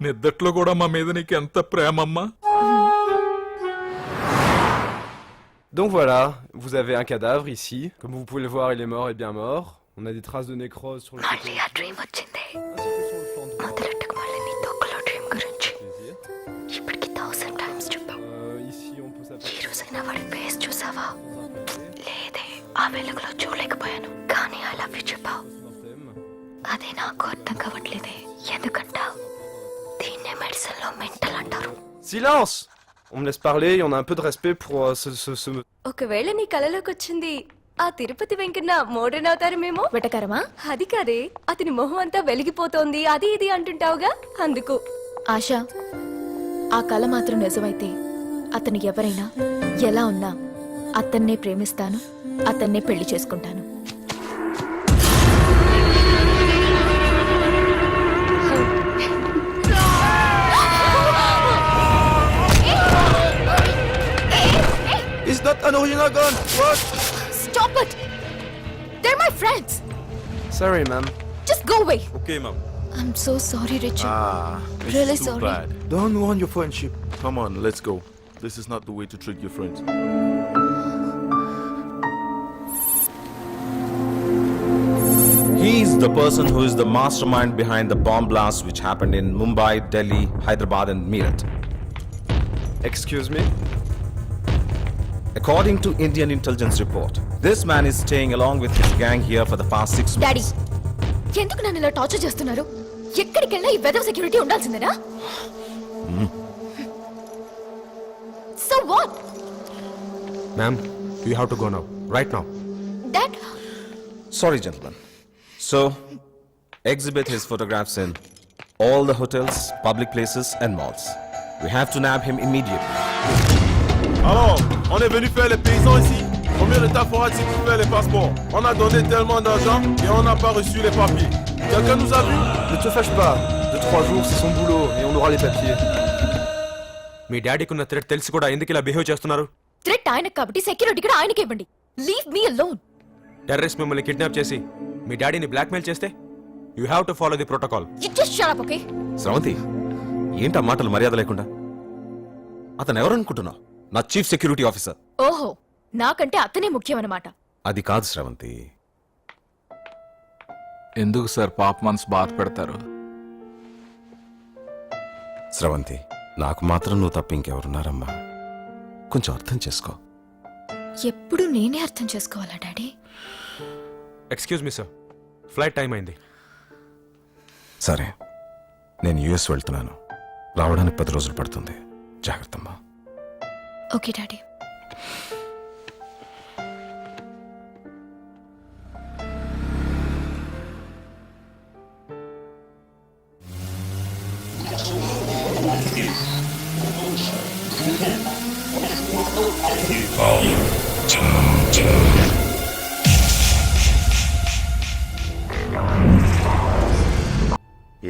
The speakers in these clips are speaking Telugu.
నిద్దట్లో కూడా మా మీద నీకు ఎంత ప్రేమమ్మా. Donc voilà, vous avez un cadavre ici. Comme vous pouvez le voir, il est mort et bien mort. On a des traces de nécrose sur le côté. మళ్ళీ ఆ డ్రీమ్ వచ్చింది. Plaisir. మొదలెట్టకు మళ్ళీ నీ తొక్కలో డ్రీమ్ గురించి. ఇప్పటికి 1000 టైమ్స్ చెప్పావు. Ici, on peut ఈ s'apercevoir. రోజైనా వాడి ఫేస్ చూసావా? లేదే, ఆ వెలుగులో చూడలేకపోయాను. కానీ ఐ లవ్ యూ చెప్పావు. అది నాకు అర్థం కావట్లేదే. ఎందుకంటావు? దీన్నే మెడిసిన్ లో మెంటల్ అంటారు. Silence! On me laisse parler, on a un peu de respect pour ce... ఒకవేళ నీ కలలోకి వచ్చింది ఆ తిరుపతి వెంకన్న మోడర్న్ అవుతారేమో. వెటకరమా? అది కాదే, అతని మొహం అంతా వెలిగిపోతోంది అది ఇది అంటుంటావుగా, అందుకు. ఆశ, ఆ కళ మాత్రం నిజమైతే అతను ఎవరైనా ఎలా ఉన్నా అతన్నే ప్రేమిస్తాను, అతన్నే పెళ్లి చేసుకుంటాను. It's not an original gun. What? Stop it! They're my friends. Sorry, ma'am. Just go away. Okay, ma'am. I'm so sorry, Richard. This Really is too sorry. bad. Don't ruin your friendship. Come on, let's go. This is not the way to treat your friends. He is the person who is the mastermind behind the bomb blast which happened in Mumbai, Delhi, Hyderabad and Meerut. Excuse me? According to Indian intelligence report, this man is staying along with his gang here for the past 6 daddy, months. ఎందుకు నన్ను ఇలా టార్చర్ చేస్తున్నారు? ఎక్కడికెళ్ళినా ఈ వెదర్ సెక్యూరిటీ ఉండాల్సిందేనా? So what? Ma'am, you have to go now. Right now. Dad, Sorry, gentlemen. So, exhibit his photographs in all the hotels, public places and malls. We have to nab him immediately. Alors, on est venu faire les paysans ici. Combien de temps faudra-t-il pour faire les passeports? On a donné tellement d'argent et on n'a pas reçu les papiers. Quelqu'un nous a vus? Ne te fâche pas. 2-3 jours, c'est son boulot et on aura les papiers. మీ డాడీకి ఉన్న థ్రెట్ తెలిసి కూడా ఎందుకు ఇలా బిహేవ్ చేస్తున్నారు? థ్రెట్ ఆయనకు కాబట్టి సెక్యూరిటీ కూడా ఆయనకే ఇవ్వండి. Leave me alone. టెర్రరిస్ట్ మిమ్మల్ని కిడ్నాప్ చేసి మీ డాడీని బ్లాక్మెయిల్ చేస్తే you have to follow the protocol. You just shut up, okay? Sravanthi, ఏంటా మాటలు మర్యాద లేకుండా? అతను ఎవరనుకుంటున్నావు? నా చీఫ్ సెక్యూరిటీ ఆఫీసర్. ఓహో, నాకంటే అతనే ముఖ్యమన్నమాట. అది కాదు శ్రవంతి. ఎందుకు సార్ పాప మనసు బాధ పెడతారు? శ్రవంతి, నాకు మాత్రం నువ్వు తప్ప ఇంకెవరున్నారమ్మా? కొంచెం అర్థం చేసుకో. ఎప్పుడు నేనే అర్థం చేసుకోవాలా daddy? Excuse me sir, flight time అయింది. సరే, నేను యుఎస్ వెళ్తున్నాను. రావడానికి 10 రోజులు పడుతుంది. జాగ్రత్తమ్మా. Okay daddy.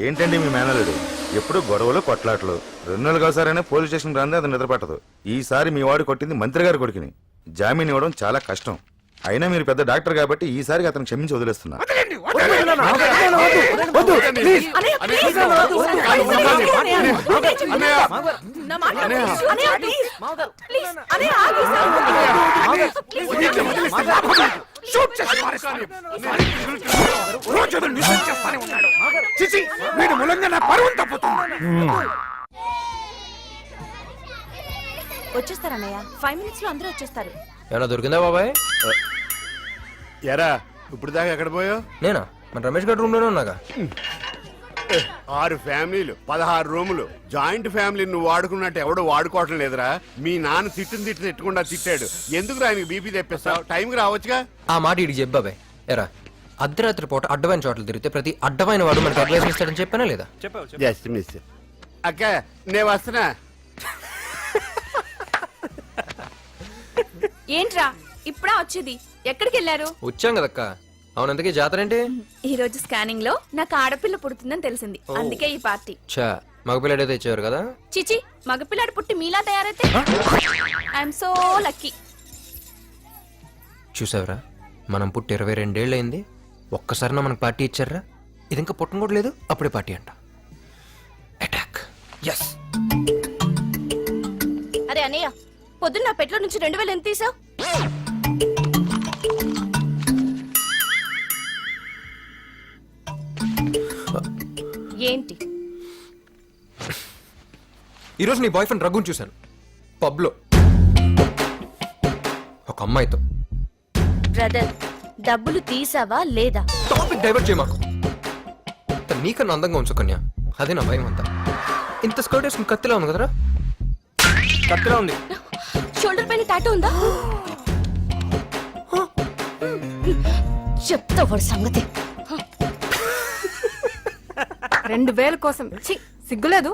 ఏంటండి మీ మేనలుడు ఎప్పుడు గొడవలు కొట్లాటలు? 2 నెలలు కాసారైనా పోలీస్ స్టేషన్ రాందే అది నిద్రపట్టదు. ఈసారి మీ వాడు కొట్టింది మంత్రి గారి కొడుకుని. జామీన్ ఇవ్వడం చాలా కష్టం. అయినా మీరు పెద్ద డాక్టర్ కాబట్టి ఈసారికి అతను క్షమించి వదిలేస్తున్నా. వచ్చేస్తారన్నయ్య, 5 minutes లో అందరూ వచ్చేస్తారు. ఏమన్నా దొరికిందా బాబాయ్? ఎరా, ఇప్పుడు దాకా ఎక్కడ పోయావు? నేనా? మన రమేష్ గారి రూమ్ లోనే ఉన్నాగా. 6 ఫ్యామిలీలు, 16 రూములు. జాయింట్ ఫ్యామిలీ నువ్వు వాడుకున్నట్టు ఎవడో వాడుకోవటం లేదురా. మీ నాన్న తిట్టకుండా తిట్టాడు. ఎందుకు ఆయనకి బీపీ తెప్పిస్తావు? టైంకి రావచ్చుగా. ఆ మాట ఇడికి చెప్పు బాబాయ్. ఎరా, అర్ధరాత్రి పూట అడ్డమైన చోట్ల తిరిగితే ప్రతి అడ్డమైన వాడు మనకి అడ్వైస్ ఇస్తాడని చెప్పానా లేదా? Just miss. అక్క, నేను వస్తున్నా. ఏంట్రా ఇప్పుడా వచ్చేది? ఎక్కడికి వెళ్ళారు? వచ్చాం కదక్క. అవునందుకే జాతర ఏంటి? ఈ రోజు స్కానింగ్ లో నాకు ఆడపిల్ల పుడుతుందని తెలిసింది, అందుకే ఈ పార్టీ. చా, మగపిల్లడైతే ఇచ్చేవారు కదా. చిచి, మగపిల్లాడు పుట్టి మీలా తయారైతే ఐఎమ్ సో లక్కీ. చూసావరా, మనం పుట్టి 22 ఏళ్ళు అయింది. ఒక్కసారినా మనకు పార్టీ ఇచ్చారా? ఇది ఇంకా పుట్టడం కూడా లేదు, అప్పుడే పార్టీ అంట. అటాక్. ఎస్. అరే అన్నయ్య, పొద్దున్న నా పెట్లో నుంచి 2000 ఎంత తీసావు? ఏంటి? ఈరోజు నీ బాయ్ ఫ్రెండ్ రఘుని చూశాను పబ్లో ఒక అమ్మాయితో. బ్రదర్, డబ్బులు తీసావా లేదా? టాపిక్ డైవర్ట్ చేయ మాకు. తను నీకన్నా అందంగా ఉంచు కన్యా, అదే నా భయం అంతా. ఇంత స్కర్ట్ వేసుకుని కత్తిలా ఉంది కదరా? కత్తిలా ఉంది. షోల్డర్ పైన టాటూ ఉందా? చెప్తా వాడి సంగతి. 2000 కోసం ఛీ, సిగ్గులేదు.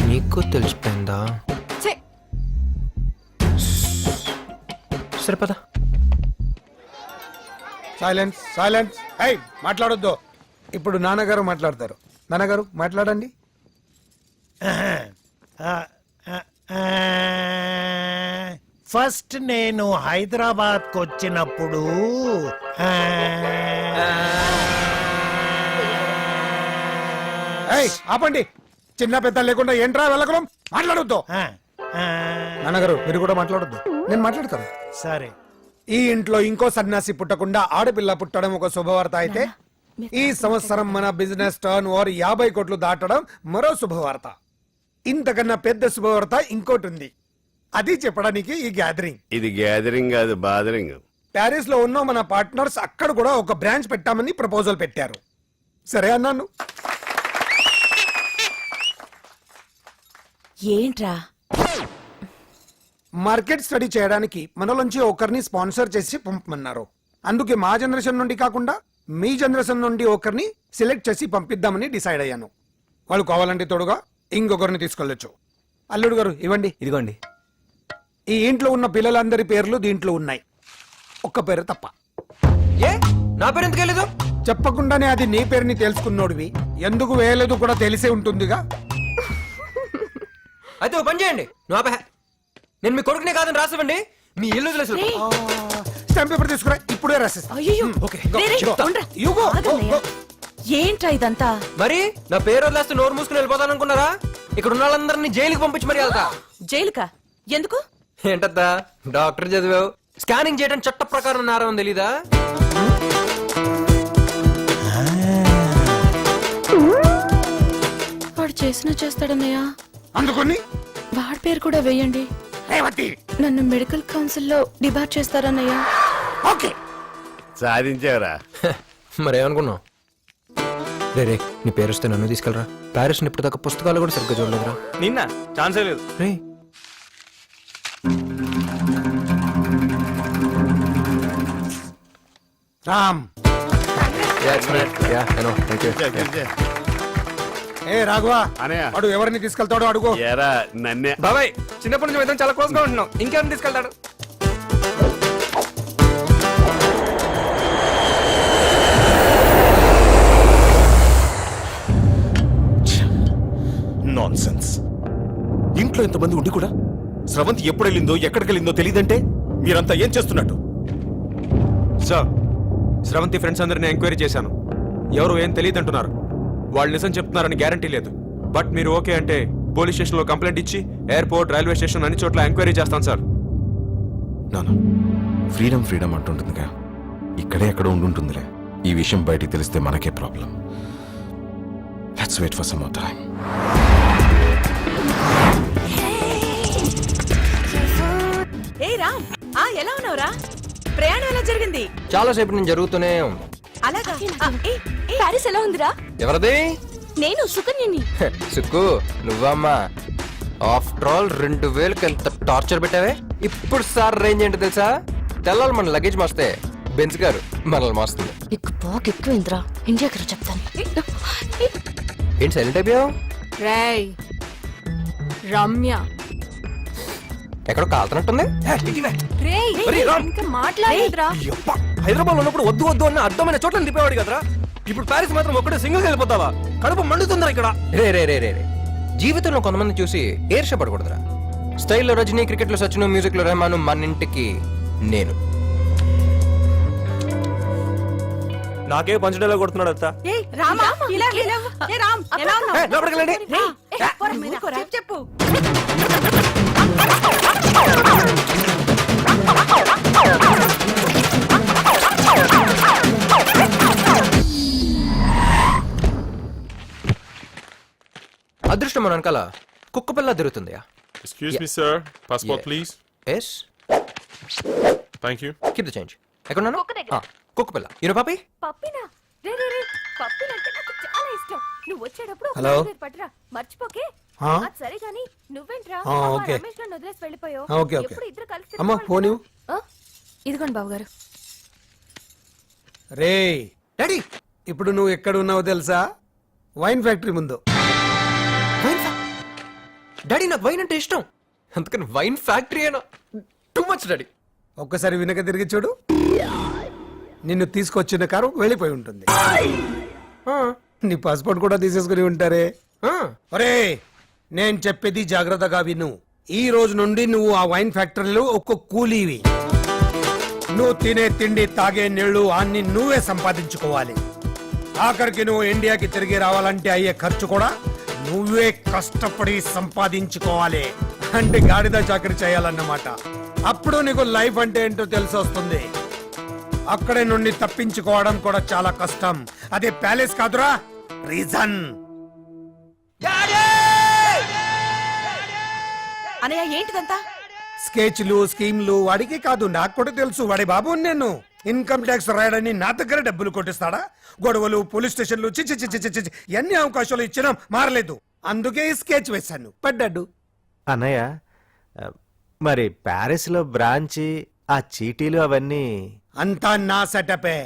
నీకు తెలిసిపోయిందా? ఛీ, సరే పద. Silence silence. హై, మాట్లాడొద్దు. ఇప్పుడు నాన్నగారు మాట్లాడతారు. నాన్నగారు మాట్లాడండి. ఫస్ట్ నేను హైదరాబాద్కు వచ్చినప్పుడు హై, ఆపండి. చిన్న పెద్ద లేకుండా ఏంట్రా వెళ్ళకడం? మాట్లాడొద్దు. నాన్నగారు మీరు కూడా మాట్లాడొద్దు, నేను మాట్లాడతాను. సరే, ఈ ఇంట్లో ఇంకో సన్యాసి పుట్టకుండా ఆడపిల్ల పుట్టడం ఒక శుభవార్త అయితే, ఈ సంవత్సరం మన బిజినెస్ టర్న్ ఓవర్ 50 కోట్లు దాటడం మరో శుభవార్త. ఇంతకన్నా పెద్ద శుభవార్త ఇంకోటి ఉంది. అది చెప్పడానికి ఈ గ్యాదరింగ్. ఇది గ్యాదరింగ్ కాదు, బాదరింగ్. ప్యారిస్ లో ఉన్న మన పార్ట్నర్స్ అక్కడ కూడా ఒక బ్రాంచ్ పెట్టామని ప్రపోజల్ పెట్టారు. సరే అన్నాను. ఏంట్రా? మార్కెట్ స్టడీ చేయడానికి మనలోంచి ఒకరిని స్పాన్సర్ చేసి పంపమన్నారు. అందుకే మా జనరేషన్ నుండి కాకుండా మీ జనరేషన్ నుండి ఒకరిని సెలెక్ట్ చేసి పంపిద్దామని డిసైడ్ అయ్యాను. వాళ్ళు కావాలంటే తోడుగా ఇంకొకరిని తీసుకెళ్ళొచ్చు. అల్లుడు గారు ఇవ్వండి. ఇదిగోండి. ఈ ఇంట్లో ఉన్న పిల్లలందరి పేర్లు దీంట్లో ఉన్నాయి, ఒక్క పేరు తప్ప. ఏ నా పేరు ఎందుకు వెళ్ళదు? చెప్పకుండానే అది నీ పేరుని తెలుసుకున్నోడివి, ఎందుకు వేయలేదు కూడా తెలిసే ఉంటుందిగా. అయితే ఓ పని చేయండి, నువ్వు ఆపే. నేను మీ కొడుకునే కాదని రాసివ్వండి, మీ ఇల్లు వదిలేసి వెళ్ళిపో. స్టాంప్ పేపర్ తీసుకురా, ఇప్పుడే రాసేస్తా. ఏంట్రా ఇదంతా? మరి నా పేరు వదిలేస్తే నోరు మూసుకుని వెళ్ళిపోతాను అనుకున్నారా? ఇక్కడ ఉన్న వాళ్ళందరినీ జైలుకి పంపించి మరి వెళ్తా. జైలుకా? ఎందుకు? ఏంటద్దా డాక్టర్ చదివావు, స్కానింగ్ చేయడం చట్ట ప్రకారం నేరం తెలీదా? వాడు చేసినా చేస్తాడన్నయ్యా. అందుకని వాడి పేరు కూడా వేయండి. నన్ను మెడికల్ కౌన్సిల్లో డిబార్ చేస్తారన్నయ్యా. ఓకే, సాధించారా? మరేమనుకున్నావు? రే నీ పేరు వస్తే నన్ను తీసుకెళ్ళరా. ప్యారిస్ ఇప్పుడు దాకా పుస్తకాలు కూడా సరిగ్గా చూడలేదురా. నిన్న ఛాన్సే లేదు. రే రామ్. ఏ రాఘవ, అనయ్య. వాడు ఎవరిని తీసుకెళ్తాడో అడుగు. ఎరా నన్నే. బాబాయ్, చిన్నప్పటి నుంచి ఇద్దరం చాలా క్లోజ్ గా ఉంటున్నాం, ఇంకెవరిని తీసుకెళ్తాడు? నాన్సెన్స్. ఇంట్లో ఇంతమంది ఉండి కూడా స్రవంతి ఎప్పుడు వెళ్ళిందో ఎక్కడికి వెళ్ళిందో తెలియదంటే మీరంతా ఏం చేస్తున్నట్టు? సార్, స్రవంతి ఫ్రెండ్స్ అందరిని ఎంక్వైరీ చేశాను. ఎవరు ఏం తెలియదంటున్నారు. వాళ్ళు నిజం చెప్తున్నారని గ్యారంటీ లేదు. బట్ మీరు ఓకే అంటే పోలీస్ స్టేషన్లో కంప్లైంట్ ఇచ్చి ఎయిర్పోర్ట్, రైల్వే స్టేషన్ అన్ని చోట్ల ఎంక్వైరీ చేస్తాను సార్. నాన్న, ఫ్రీడమ్ ఫ్రీడమ్ అంటుంటుందిగా, ఇక్కడే ఎక్కడ ఉండుంటుందిలే. ఈ విషయం బయటికి తెలిస్తే మనకే problem. Let's wait for some more time. ఏ రామ్, ఎలా ఉన్నావురా? ప్రయాణం ఎలా జరిగింది? చాలా సేపు నేను జరుగుతూనే ఉంది. అలాగా? ప్యారిస్ ఎలా ఉందిరా? ఎవరిది? నేను సుకన్యని. సుక్కు నువ్వమ్మా. ఆఫ్టర్ ఆల్ 2000కి ఎంత టార్చర్ పెట్టావే. ఇప్పుడు సార్ రేంజ్ ఏంటో తెలుసా? తెల్లాలి మన లగేజ్ మోస్తే బెంచ్ గారు మనల్ని మోస్తుంది. నీకు బాగా ఎక్కువైందిరా, ఇండియాకి రా చెప్తాను. ఏంటి సైలెంట్ అయిపోయావు? రేయ్ రమ్య. ఎక్కడో కాలుతున్నట్టుంది. రేయ్ ఇంకా మాట్లాడేదిరా. హైదరాబాద్ లో ఉన్నప్పుడు వద్దు వద్దు అన్న అర్థమైన చోట్ల తిప్పేవాడు కదరా. ఇప్పుడు ప్యారిస్ మాత్రం ఒక్కడే సింగిల్ వెళ్ళిపోతావా? కడుపు మండుతుందిరా ఇక్కడ. రే రే రే రే రే జీవితంలో కొంతమంది చూసి ఏర్షపడకూడదురా. స్టైల్లో రజనీ, క్రికెట్ లో సచిన్, మ్యూజిక్ లో రెహమాన్, మన ఇంటికి నేను. నాకే పంచడేలా కొడుతున్నాడు అత్త. ఏయ్ రామా ఇలా ఇలా ఏ రామ్ ఎలా ఉన్నావు? లోపలికి వెళ్ళండి. చెప్పు చెప్పు. అదృష్టం మన వెనకాల కుక్క పిల్ల తిరుగుతుంది. Excuse me sir passport please. Yes, thank you. Keep the change. ఎక్కడున్నాను? కుక్క పిల్ల. యూనో పాపి? పప్పినా రే రే రే పప్పినంటే నాకు చాలా ఇష్టం. నువ్వు వచ్చేటప్పుడు హలో. పట్రా మర్చిపోకే. ఆ? అది సరే గాని నువ్వేంట్రా ఆ, ఓకే. రమేష్ గారిని వదిలేసి వెళ్ళిపోయావు. ఆ, ఓకే, ఓకే. ఎప్పుడు ఇద్దరు కలిసి అమ్మా, తిరగాలి ఫోన్ కదా? ఇవ్వు. ఆ? ఇదిగోండి బాబు గారు. రే డాడీ, ఇప్పుడు నువ్వు ఎక్కడ ఉన్నావో తెలుసా? వైన్ ఫ్యాక్టరీ ముందు. వైన్ డాడీ, నాకు వైన్ అంటే ఇష్టం. అందుకని వైన్ ఫ్యాక్టరీ అయినా టూ మచ్ డాడీ. ఒక్కసారి వెనక తిరిగి చూడు. నిన్ను తీసుకొచ్చిన కారు వెళ్ళిపోయి ఉంటుంది. నీ పాస్పోర్ట్ కూడా తీసేసుకుని ఉంటారే. ఒరే, నేను చెప్పేది జాగ్రత్తగా విను. ఈ రోజు నుండి నువ్వు ఆ వైన్ ఫ్యాక్టరీలో ఒక్క కూలీవి. నువ్వు తినే తిండి, తాగే నీళ్లు అన్ని నువ్వే సంపాదించుకోవాలి. ఆఖరికి నువ్వు ఇండియాకి తిరిగి రావాలంటే అయ్యే ఖర్చు కూడా నువ్వే కష్టపడి సంపాదించుకోవాలి. అంటే గాడిద చాకరీ చేయాలన్నమాట. అప్పుడు నీకు లైఫ్ అంటే ఏంటో తెలిసి వస్తుంది. అక్కడే నుండి తప్పించుకోవడం కూడా చాలా కష్టం. అదే ప్యాలెస్ కాదురా, రీజన్. అనయ్య ఏంటిదంతా? స్కెచ్లు, స్కీమ్లు వాడికి కాదు, నాకు కూడా తెలుసు. వాడి బాబు నేను. ఇన్కమ్ ట్యాక్స్ రాయడని నా దగ్గర డబ్బులు కొట్టిస్తాడా? గొడవలు, పోలీస్ స్టేషన్లు, చిచి చిచి చిచి చిచి ఎన్ని అవకాశాలు ఇచ్చినా మారలేదు. అందుకే ఈ స్కెచ్ వేశాను, పడ్డాడు. అన్నయ్య, మరి ప్యారిస్ లో బ్రాంచి, ఆ చీటీలు అవన్నీ అంతా నా సెటపే.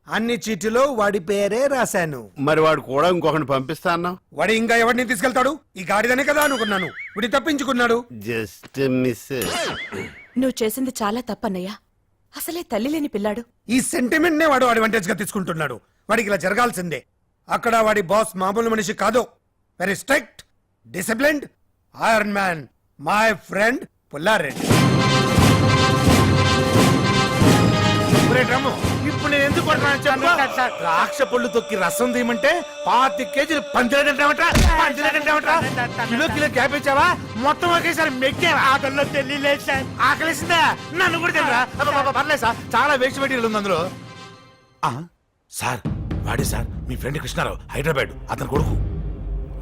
అన్ని చీటిలో వాడి పేరే రాశాను. మరి వాడు కూడా ఇంకొకరిని పంపిస్తా అన్నావు. వాడు ఇంకా ఎవరిని తీసుకెళ్తాడు? ఈ గాడిదనే కదా అనుకున్నాను. వీడి తప్పించుకున్నాడు. Just miss. నువ్వు చేసింది చాలా తప్పన్నయ్య. అసలే తల్లి లేని పిల్లాడు. ఈ సెంటిమెంట్ నే వాడు అడ్వాంటేజ్ గా తీసుకుంటున్నాడు. వాడికి ఇలా జరగాల్సిందే. అక్కడ వాడి బాస్ మామూలు మనిషి కాదు. Very strict, disciplined, iron man, my friend Pulla Reddy. ఇప్పుడు నేను ఎందుకు ద్రాక్ష పళ్ళు తొక్కి రసం తీయమంటే 25 కేజీలు పంచలేదంటావట కిలో కిలో క్యాపేచావా? మొత్తం ఒకేసారి మెక్కే. ఆకలిలో తెలియలేదు సార్. ఆకలిసిందా? నన్ను కూడా తెలియరా? పర్లేదు సార్, చాలా వేస్ట్ మెటీరియల్ ఉంది అందులో. సార్, వాడే సార్ మీ ఫ్రెండ్ కృష్ణారావు, హైదరాబాద్, అతని కొడుకు.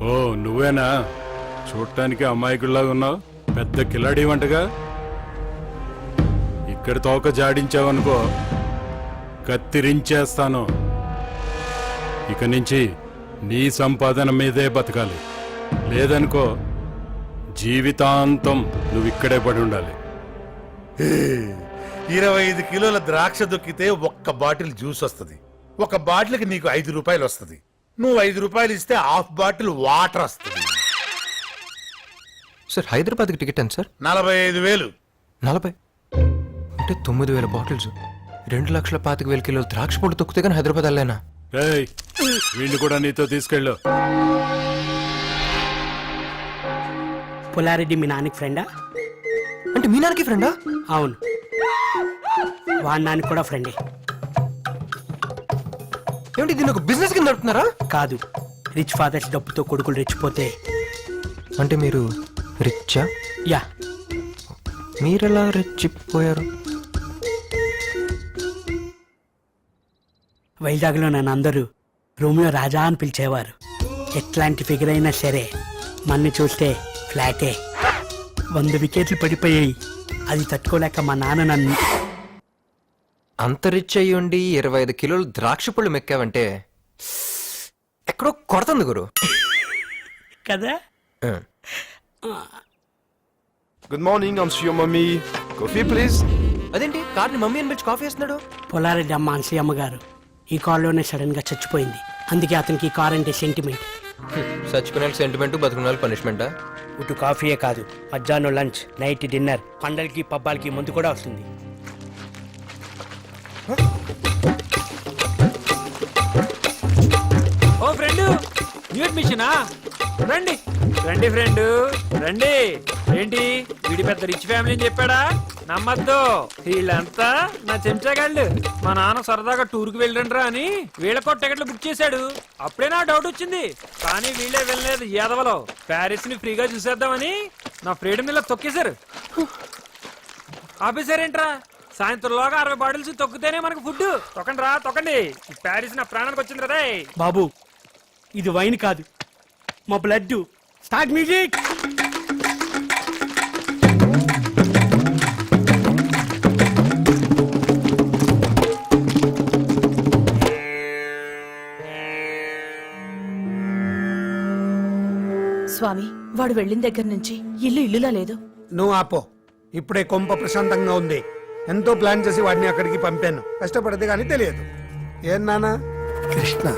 ఓ నువ్వేనా? చూడటానికి అమాయకుల్లాగా ఉన్నావు. పెద్ద కిలాడి వంటగా. ఇక్కడ తోక జాడించావనుకో, కత్తిరించేస్తాను. ఇక నుంచి నీ సంపాదన మీదే బతకాలి. లేదనుకో జీవితాంతం నువ్వు ఇక్కడే పడి ఉండాలి. 25 కిలోల ద్రాక్ష దొక్కితే ఒక్క బాటిల్ జ్యూస్ వస్తుంది. ఒక బాటిల్కి నీకు 5 రూపాయలు వస్తుంది. నువ్వు 5 రూపాయలు ఇస్తే హాఫ్ బాటిల్ వాటర్ వస్తుంది. సార్, హైదరాబాద్కి టికెట్ ఎంత సార్? 45,000. 40 అంటే 9,000 బాటిల్స్, 2,25,000 కిలోలు ద్రాక్ష పొడి తొక్కితే కానీ హైదరాబాద్ వెళ్ళలేనా? ఏయ్, వీళ్ళు కూడా నీతో తీసుకెళ్ళు. పుల్లారెడ్డి మీ నాన్నకి ఫ్రెండా? అంటే మీ నాన్నకి ఫ్రెండా? అవును, వాడి నాన్నకి కూడా ఫ్రెండే. ఏమిటి, దీన్ని ఒక బిజినెస్ కింద నడుపుతున్నారా? కాదు, రిచ్ ఫాదర్స్ డబ్బుతో కొడుకులు రెచ్చిపోతే. అంటే మీరు రిచ్చా? యా. మీరెలా రెచ్చిపోయారు? వైజాగ్లో నన్ను అందరూ రూమ్లో రాజా అని పిలిచేవారు. ఎట్లాంటి ఫిగర్ అయినా సరే మన్ని చూస్తే ఫ్లాటే. 100 వికెట్లు పడిపోయాయి. అది తట్టుకోలేక మా నాన్న నన్ను. అంత రిచ్ అయ్యి ఉండి 25 కిలోలు ద్రాక్ష పళ్ళు మెక్కావంటే ఎక్కడో కొడుతుంది గురు కదా. Good morning, I'm your mommy. Coffee please. అదేంటి కార్ని మమ్మీ అని పిలిచి కాఫీ వేస్తున్నాడు? పుల్లారెడ్డి అమ్మ అన్సయ్యమ్మ గారు ఈ కారులోనే సడన్ గా చచ్చిపోయింది. అందుకే అతనికి ఈ కార్ అంటే సెంటిమెంట్. చచ్చిపోయిన సెంటిమెంట్, బతుకున్న పనిష్మెంటా? ఇటు కాఫీయే కాదు, మధ్యాహ్నం లంచ్, నైట్ డిన్నర్, పండలకి పబ్బాలకి ముందు కూడా వస్తుంది. ఓ ఫ్రెండ్, న్యూ అడ్మిషనా? రండి రండి ఫ్రెండ్ రండి. ఏంటి వీడి పెద్ద రిచ్ ఫ్యామిలీ అని చెప్పాడా? నమ్మద్దు, వీళ్ళంతా నా చెంచాగాళ్ళు. మా నాన్న సరదాగా టూర్కి వెళ్ళండ్రా అని వీళ్ళకో టికెట్లు బుక్ చేశాడు. అప్పుడే నా డౌట్ వచ్చింది, కానీ వీళ్ళే వెళ్ళలేదు. యాదవలో ప్యారిస్ ని ఫ్రీగా చూసేద్దామని నా ఫ్రీడమ్ ఇలా తొక్కేశారు. ఆపేశారేంట్రా? సాయంత్రంలోగా 60 బాటిల్స్ తొక్కితేనే మనకు ఫుడ్. తొక్కండి రా, తొక్కండి. ఈ ప్యారిస్ నా ప్రాణానికి వచ్చింది కదా. బాబు ఇది వైన్ కాదు, మా బ్లడ్. Start music. స్వామి, వాడు వెళ్ళిన దగ్గర నుంచి ఇల్లు ఇల్లులా లేదు. నువ్వు ఆపో. ఇప్పుడే కొంప ప్రశాంతంగా ఉంది. ఎంతో ప్లాన్ చేసి వాడిని అక్కడికి పంపాను. కష్టపడితే కానీ తెలియదు. ఏం నాన్న? కృష్ణ